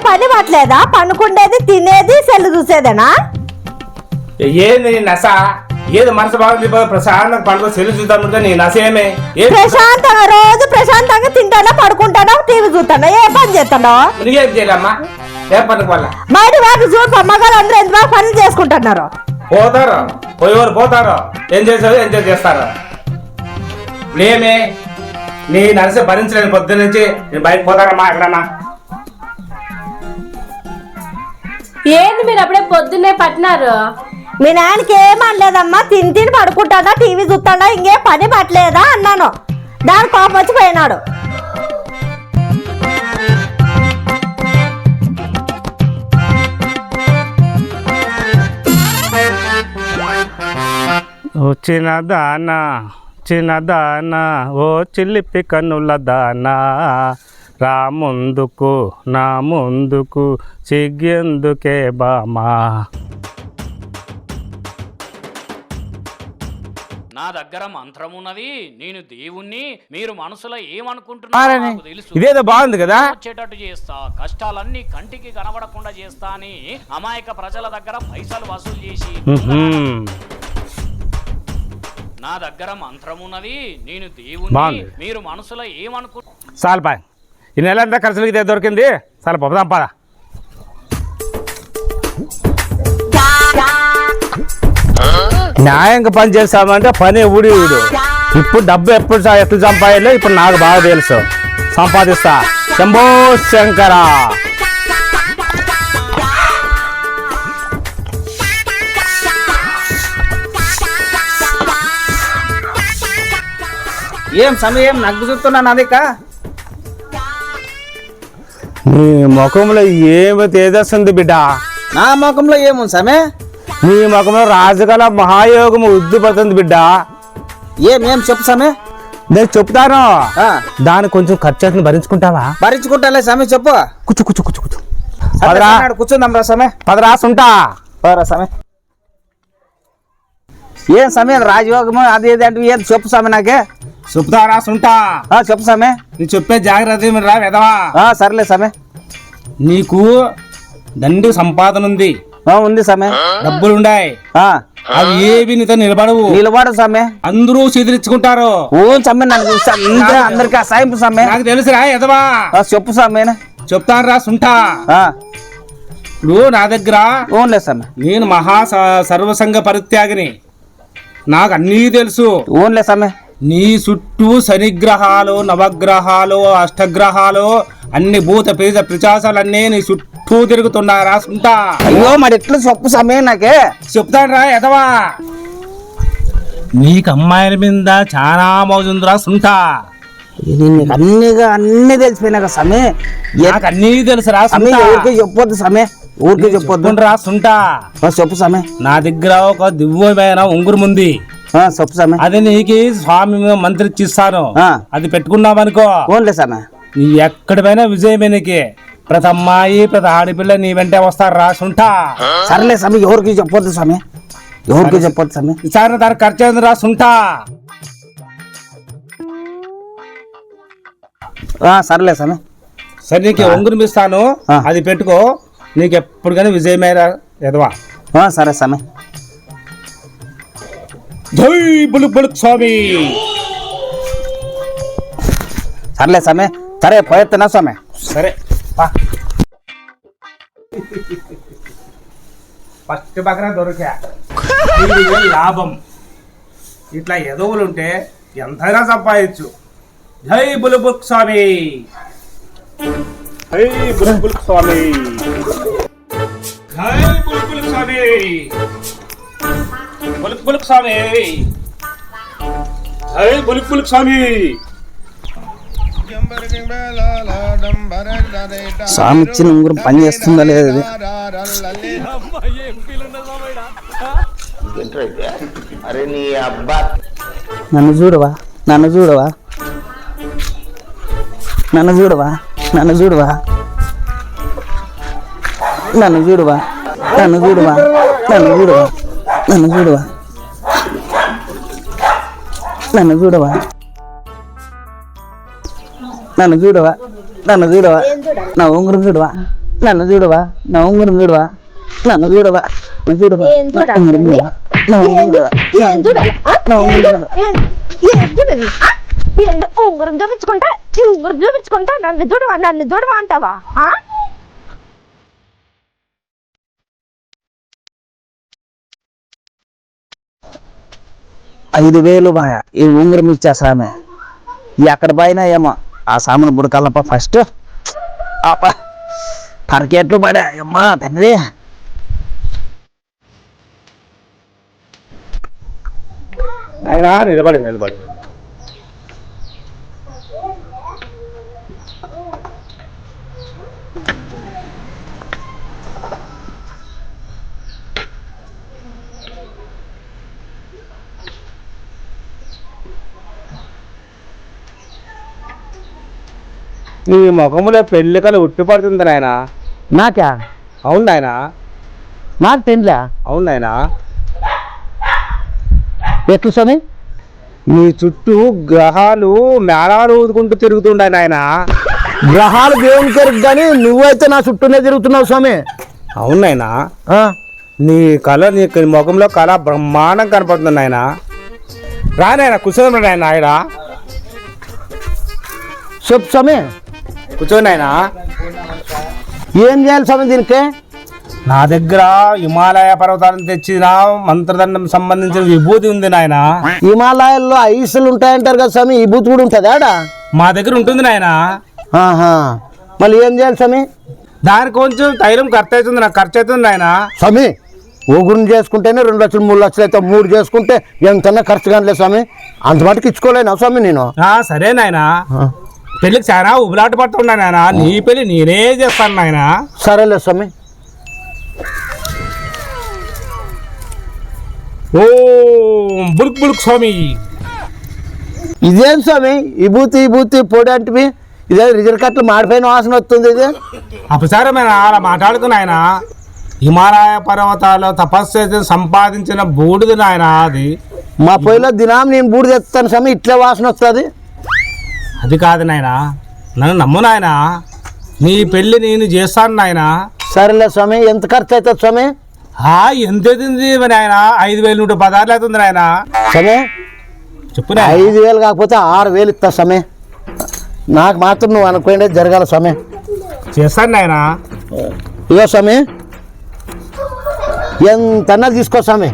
పని పట్టలేదా? పనుకుండేది, తినేది, సెల్లు చూసేదేనా? ఏంది నీ నస? ఏది మనసు బాగుంది ప్రశాంతంగా పండుగ సెల్లు చూద్దాం. నీ నస ఏమే? ప్రశాంతంగా రోజు ప్రశాంతంగా తింటానా, పడుకుంటానా, టీవీ చూస్తానా, ఏ పని చేస్తానో? నువ్వేం చేయాలమ్మా? ఏ పనికి వల్ల బయట వాళ్ళు చూప మగాళ్ళు అందరూ ఎంత బాగా పనులు చేసుకుంటున్నారు. పోతారు, పోయేవారు పోతారు. ఏం చేస్తారు, ఎంజాయ్ చేస్తారు. లేమే నీ నరస భరించలేని పొద్దు నుంచి నేను బయట పోతానమ్మా. ఎక్కడన్నా ఏంది మీరు అప్పుడే పొద్దున్నే పట్టినారు? మీ నాయనకి ఏమనలేదమ్మా, తిని పడుకుంటాడా, టీవీ చూస్తాడా, ఇంకే పని పట్టలేదా అన్నాను. దాని కోపం వచ్చి పోయినాడు. చిన్నదానా ఓ చిల్లిపి కన్నుల దానా, రా ముందుకు నా ముందుకు సిగ్గెందుకే బామా. నా దగ్గర మంత్రమున్నది, నేను దేవుణ్ణి, మీరు మనసులో ఏమనుకుంటున్నారో తెలుసు. ఇదేదో బాగుంది కదా. వచ్చేటట్టు చేస్తా, కష్టాలన్నీ కంటికి కనబడకుండా చేస్తా అని అమాయక ప్రజల దగ్గర పైసలు వసూలు చేసి, నా దగ్గర మంత్రమున్నది, నేను దేవుణ్ణి, మీరు మనసులో ఏమనుకుంటున్నారు. చాలు బాయ్, ఈ నెల అంతా ఖర్చులకి ఇదే దొరికింది. చాలా పొప్పదాం పదా. న్యాయంగా పని చేస్తామంటే పని ఊడి ఊడు. ఇప్పుడు డబ్బు ఎప్పుడు ఎట్లు సంపాదిలో ఇప్పుడు నాకు బాగా తెలుసు. సంపాదిస్తా. శంభో శంకర. ఏం సమయం నగ్గు చూస్తున్నాను అదిక. నీ ముఖంలో ఏమి తేజస్సుంది బిడ్డ. నా ముఖంలో ఏముంది సమే? నీ ముఖంలో రాజుగల మహాయోగం ఉద్దుపడుతుంది బిడ్డ. ఏం చెప్పు సమే? నేను చెప్తాను. దాని కొంచెం ఖర్చు భరించుకుంటావా? భరించుకుంటాలే సమే, చెప్పు. కూర్చో కూర్చో కూర్చో కూర్చో. కూర్చుందాం రా సమే. పదరా సుంటా. పదరా సమే. ఏం సమయం రాజయోగము అది ఇది అంటే ఏం చెప్పు సమే. నాకే చెప్తారా సుంటా. చెప్పు సమే. నీ చెప్పే జాగ్రత్త రా వెదవా. సర్లే సమే. నీకు దండి సంపాదన ఉంది. ఉంది సమే. డబ్బులుండాయి. అవి ఏవి నీతో నిలబడవు సమే. అందరూ చెదిరించుకుంటారు. ఓ సమ్మె నన్ను చూస్తా అందరికి అసాయింపు సమ్మె. నాకు తెలుసురా ఎదవా. చెప్పు సమ్మె. చెప్తాను రా సుంటా. ఇప్పుడు నా దగ్గర ఓన్లే సమ్మె. నేను మహా సర్వసంగ పరిత్యాగిని. నాకు అన్నీ తెలుసు. ఓన్లే సమ్మె. నీ చుట్టూ శనిగ్రహాలు, నవగ్రహాలు, అష్టగ్రహాలు, అన్ని భూత పేద పిశాచాలన్నీ నీ చుట్టూ తిరుగుతున్నారా సుంటా. అయ్యో మరి ఎట్లా చెప్పు సమయం. నాకే చెప్తాను రా ఎదవా. నీకు అమ్మాయిల మీద చాలా మోజుందిరా సుంటా. అన్ని తెలిసిపోయినా సమే. నాకు అన్నీ తెలుసురా. ఊరికి చెప్పొద్దు సమే. ఊరికి చెప్పొద్దు రా సుంటా. చెప్పు సమే. నా దగ్గర ఒక దివ్యమైన ఉంగురం ఉంది. చెప్పు సమే. అది నీకు స్వామి మంత్రి ఇచ్చిస్తాను. అది పెట్టుకున్నావనుకో ఓన్లే సమే. నీ ఎక్కడిపైనా విజయమే. నీకు ప్రతి అమ్మాయి ప్రతి ఆడపిల్ల నీ వెంటే వస్తారు రా సుంటా. సర్లే సమే. ఎవరికి చెప్పొద్దు సమే. ఎవరికి చెప్పొద్దు సమే. ఈసారి దానికి ఖర్చు అయింది రా సుంటా. సర్లే సమే. సరే నీకు ఉంగురం ఇస్తాను. అది పెట్టుకో. నీకు ఎప్పుడు కానీ విజయమైన ఎదవా. సరే సమే. జై బులుక్ బులుక్ స్వామి. సర్లే సమే. సరే పోయేస్తున్నా స్వామి. సరే ఫస్ట్ బకరా దొరికా. లాభం. ఇట్లా ఎదవులుంటే ఎంతైనా సంపాదించు. జై బులుక్ బులుక్ స్వామి. జై బులుక్ బులుక్ స్వామి. జై బులుక్ బులుక్ స్వామి. బులుక్ బులుక్ స్వామి. జై బులుక్ బులుక్ స్వామి. స్వామి ఇచ్చిన ఉంగురం పని చేస్తుందా లేదు? నన్ను చూడవా. నన్ను చూడవా. నన్ను చూడవా. నన్ను చూడవా. నన్ను చూడవా. నన్ను చూడవా. నన్ను చూడవా. నన్ను చూడవా. నన్ను చూడవా. నన్ను చూడవా. నన్ను చూడవా. నా ఉంగరం చూడవా. నన్ను చూడవా, నా ఉంగరం చూడవా, నన్ను చూడవా, నన్ను చూడవా, ఏం చూడాలి? నా ఉంగరం చూడవా, నా ఉంగరం చూడవా, ఏం చూడాలి? నా ఉంగరం చూడవా. ఉంగరం చూపించుకుంటా ఉంగరం చూపించుకుంటా నన్ను చూడవా అంటావా? 5,000 బాయ ఈ ఉంగరం ఇచ్చా సామె. ఎక్కడ పోయినా ఏమో ఆ సామెను బుడకాలప్ప ఫస్ట్ పరకెట్లు పడా అమ్మా తండ్రి. ఆయన నిలబడి నీ ముఖములో పెళ్లి కల ఉట్టి పడుతుంది నాయన. నాకా? అవును నాయన, నాకు తినలే. అవును నాయన. ఎట్లు స్వామి? నీ చుట్టూ గ్రహాలు మేళాలు ఊదుకుంటూ తిరుగుతుండే నాయన. గ్రహాలు దేవుని కొరకు కానీ నువ్వైతే నా చుట్టూనే తిరుగుతున్నావు స్వామి. అవును నాయన, నీ కళ నీ ముఖంలో కళ బ్రహ్మాండం కనపడుతుంది నాయన. రా నాయన, కూర్చోండి నాయన. ఆయన చెప్పు స్వామి. కూర్చోండి ఆయన. ఏం చేయాలి స్వామి దీనికి? నా దగ్గర హిమాలయ పర్వతాలను తెచ్చిన మంత్రదండం సంబంధించిన విభూతి ఉంది నాయన. హిమాలయాల్లో ఐసులు ఉంటాయంటారు కదా స్వామి, ఈ బూత్ కూడా ఉంటుంది ఆడ? మా దగ్గర ఉంటుంది నాయన. మళ్ళీ ఏం చేయాలి స్వామి? దానికి కొంచెం తైలం ఖర్చు అవుతుంది, నాకు ఖర్చు అవుతుంది నాయన. స్వామి ఓగురిని చేసుకుంటేనే 2 లక్షలు 3 లక్షలు అయితే 3 చేసుకుంటే ఎంతన్నా ఖర్చు కానిలేదు స్వామి. అంత మటుకు ఇచ్చుకోలేనా స్వామి నేను? సరే నాయన, పెళ్ళికి చాలా ఉబులాట పడుతున్నా నాయన. నీ పెళ్ళి నేనే చేస్తాను నాయన. సరేలే స్వామి. ఓ బుడుక్ బుడుక్ స్వామి. ఇదేం స్వామి విభూతి పొడి అంటే ఇదే రిజర్వ్ కట్లు మాడిపోయిన వాసన వస్తుంది. ఇది అపచారమైన అలా మాట్లాడుకు నాయన. హిమాలయ పర్వతాల్లో తపస్సు చేసి సంపాదించిన బూడిది నాయన అది. మా పొయ్యిలో దినం నేను బూడి తెస్తాను స్వామి, ఇట్లే వాసన వస్తుంది. అది కాదు నాయన, నన్ను నమ్ము నాయన. నీ పెళ్ళి నేను చేస్తాను నాయన. సరేలే స్వామి. ఎంత ఖర్చు అవుతుంది స్వామి? ఎంత అవుతుంది నాయన? 5,116 అవుతుంది నాయన. స్వామి చెప్పు. 5,000 కాకపోతే 6,000 ఇస్తా స్వామి. నాకు మాత్రం నువ్వు అనుకోండి జరగాల స్వామి. చేస్తాను నాయన. ఇగో స్వామి, ఎంతన్నా తీసుకో స్వామి.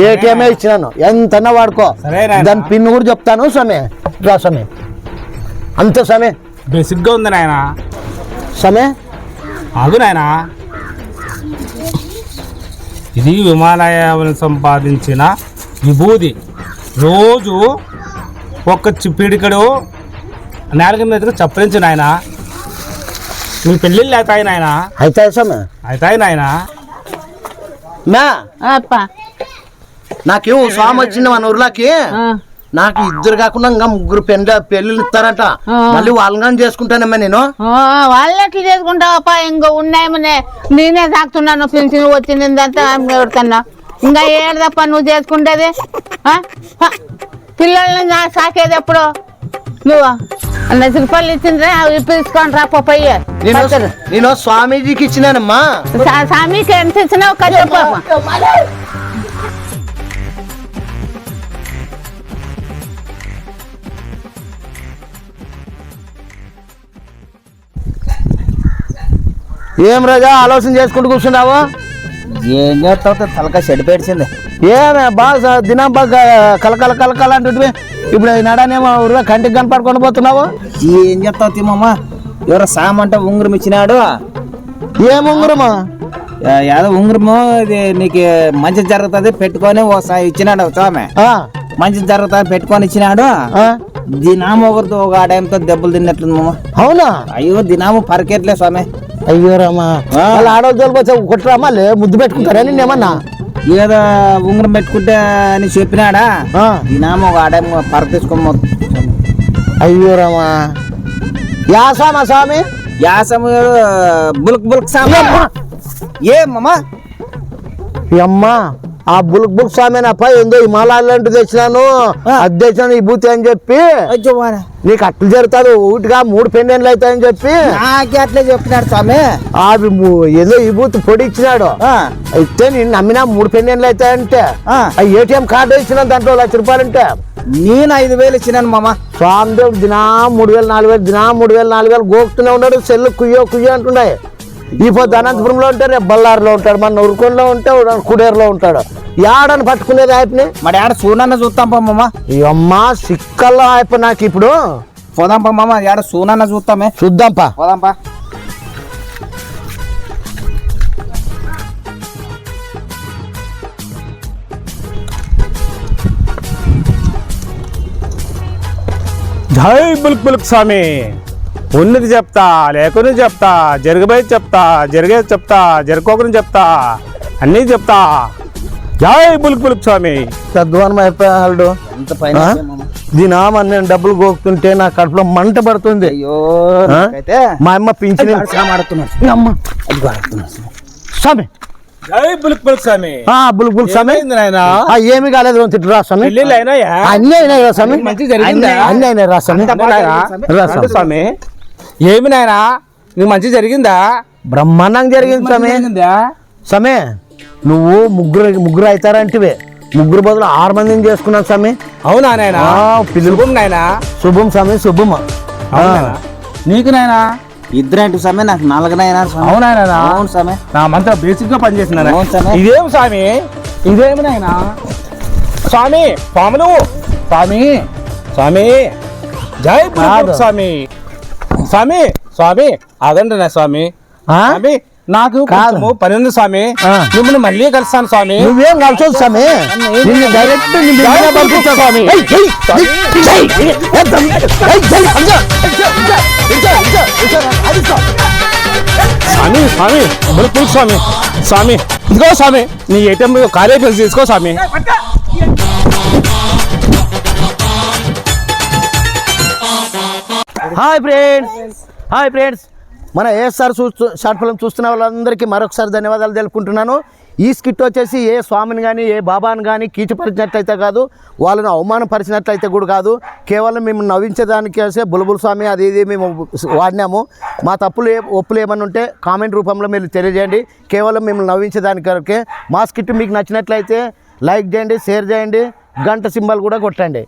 ఏటీఎంఏ ఇచ్చినాను, ఎంతన్నా వాడుకో. సరే నాయనా. దాని పిన్ కూడా చెప్తాను స్వామి. రా స్వామి. అంతే స్వామి. బేసిక్గా ఉంది నాయన. స్వామి ఆగు నాయన. ఇది హిమాలయాలను సంపాదించిన విభూది. రోజు ఒక్క పిడికడు నేలక మీదకు చప్పరించు నాయన. నీ పెళ్ళిళ్ళు అవుతాయి నాయన. అయితే స్వామి అవుతాయి నాయన. మా అప్ప నాకేమో స్వామి వచ్చింది మన ఊర్లోకి. నాకు 2 కాకుండా ఇంకా 3 పెళ్ళిళ్ళు ఇస్తారంట. మళ్ళీ వాళ్ళని చేసుకుంటానమ్మా నేను. వాళ్ళు ఎట్లా చేసుకుంటావప్ప? ఇంకా ఉన్నాయమనే నేనే సాగుతున్నాను. పెన్షన్ వచ్చిందంతా ఎవరికన్నా ఇంకా ఏడదప్ప నువ్వు చేసుకుంటేది. పిల్లల్ని సాకేది ఎప్పుడు నువ్వు? 1,00,000 రూపాయలు ఇచ్చిండ్రే అవి తీసుకొని రా పోయి. నేను స్వామీజీకి ఇచ్చినానమ్మా. స్వామికి ఎంత ఇచ్చినావు కదా? ఏం రాజా ఆలోచన చేసుకుంటూ కూర్చున్నావు? ఏం చేస్తావు? తలక చెడు పేడిచింది. ఏమే బాగా దినం బాగా కలకల అంటుంటే ఇప్పుడు నడానేమో ఊరుగా కంటికి కనపడుకొని పోతున్నావు. ఏం చెప్తావు తిమ్మమ్మ? ఎవరో సామంట ఉంగరం ఇచ్చినాడు. ఏం ఉంగరము? ఏదో ఉంగరము. ఇది నీకు మంచి జరుగుతుంది పెట్టుకొని ఓసారి ఇచ్చినాడు స్వామి. మంచి జరుగుతుంది పెట్టుకొని ఇచ్చినాడు. దినాము ఒకరితో ఒక ఆడయంతో దెబ్బలు తిన్నట్లుంది మామ. అవునా? అయ్యో దినాము పరకెట్లే స్వామి. అయ్యో రామా, వాళ్ళు ఆడవాళ్ళకి కొట్టరామా? ముద్దు పెట్టుకుంటారా నిన్నేమన్నా? ఏదో ఉంగరం పెట్టుకుంటే అని చెప్పినాడా. దినాము ఒక ఆడయం పర తీసుకో. అయ్యో రామా. యాసమా స్వామి? యాసము బుల్క్ బుల్క్ సామి. ఏమమ్మా? అమ్మా ఆ బుల్క్ స్వామినప్ప ఏందో హిమాలయాలు తెచ్చినాను అది తెచ్చినాను ఈ బూతి అని చెప్పి నీకు అట్లు జరుగుతుంది ఊటిగా 3 పెండెన్లు అవుతాయని చెప్పి నాకే అట్లే చెప్పినాడు స్వామి. అవి ఏదో ఈ బూత్ పొడి ఇచ్చినాడు అయితే నేను నమ్మినా 3 పెండెన్లు అవుతాయంటే ఏటీఎం కార్డు ఇచ్చిన దాంట్లో 1 లక్ష రూపాయలంటే నేను 5,000 ఇచ్చినాను మామ. స్వామిదేవుడు దినా 3,000 4,000 దినా 3,000 4,000 గోకుతూనే ఉన్నాడు. సెల్లు కుయ్యో అంటుండే. ఈ పొద్దు అనంతపురంలో ఉంటాడు, రేపు బళ్ళారులో ఉంటాడు, మన ఉరుకొండలో ఉంటాడు, కుడేరులో ఉంటాడు. యాడని పట్టుకునేది ఆయపని మరి ఆడ సూనన్న చూస్తాం పా మామ. ఈ అమ్మా సిక్కల్లో ఆయప నాకు ఇప్పుడు పోదాం పా మామ, ఆడ సూనన్న చూస్తామే. చూద్దాంపా. పోదాంపా. జై బుల్క్ స్వామి. ఉన్నది చెప్తా, లేకుని చెప్తా, జరగబోయేది చెప్తా, జరిగేది చెప్తా, జరుకోకని చెప్తా, అన్నీ చెప్తా. జై బుల్క్ స్వామి. తద్వానం అయిపోయాడు. ఎంత పైన దీనామని నేను డబ్బులు గోకుతుంటే నా కడుపులో మంట పడుతుంది. అయ్యో అయితే మా అమ్మ పింఛన్ అమ్మ స్వామి. జై బుల్క్ స్వామి. బుల్క్ స్వామి ఏమి కాలేదు తిట్టురా స్వామి. అన్నీ అయినాయి రా స్వామి. అన్నీ అయినాయి రా స్వామి. రా స్వామి. ఏమి నాయనా నీకు మంచి జరిగిందా? బ్రహ్మాండంగా జరిగింది స్వామి. స్వామి నువ్వు ముగ్గురు అవుతారంటివే, 3 బదులు 6 మందిని చేసుకున్నాను స్వామి. అవునా నాయనా? పిలుపు నాయనా. శుభం స్వామి, శుభం. నీకు నాయనా? 2 స్వామి, నాకు 4 నాయనా. అవునా? అవును స్వామి. నా మంత్రం బేసిక్ గా పనిచేసిందా? అవును స్వామి. ఇదేం స్వామి? ఇదేమి నాయనా? స్వామి పాములు. స్వామి స్వామి జై బుల్క్ స్వామి. స్వామి స్వామి ఆగండి నా స్వామి. స్వామి నాకు కొంచెము పని ఉంది స్వామి, మిమ్మల్ని మళ్ళీ కలుస్తాను స్వామి. నువ్వేం కలిసొద్దు స్వామి, నిన్ను డైరెక్ట్ పంపిస్తా స్వామి. స్వామి స్వామి బుల్క్ స్వామి. స్వామి ఇదిగో స్వామి, నీ ఏటీఎం కార్యక్రమం తీసుకో స్వామి. హాయ్ ఫ్రెండ్స్, మన ఏఎస్ఆర్ షార్ట్ ఫిల్మ్ చూస్తున్న వాళ్ళందరికీ మరొకసారి ధన్యవాదాలు తెలుపుకుంటున్నాను. ఈ స్కిట్ వచ్చేసి ఏ స్వామిని కానీ ఏ బాబాని కానీ కీచుపరిచినట్లయితే కాదు, వాళ్ళను అవమానపరిచినట్లయితే కూడా కాదు, కేవలం మేము నవ్వించేదానికేసే బుల్బుల్ స్వామి అది ఇది మేము వాడినాము. మా ఒప్పులు ఏమన్నా ఉంటే కామెంట్ రూపంలో మీరు తెలియజేయండి. కేవలం మేము నవ్వించేదానికే. మా స్కిట్ మీకు నచ్చినట్లయితే లైక్ చేయండి, షేర్ చేయండి, గంట సింబల్ కూడా కొట్టండి.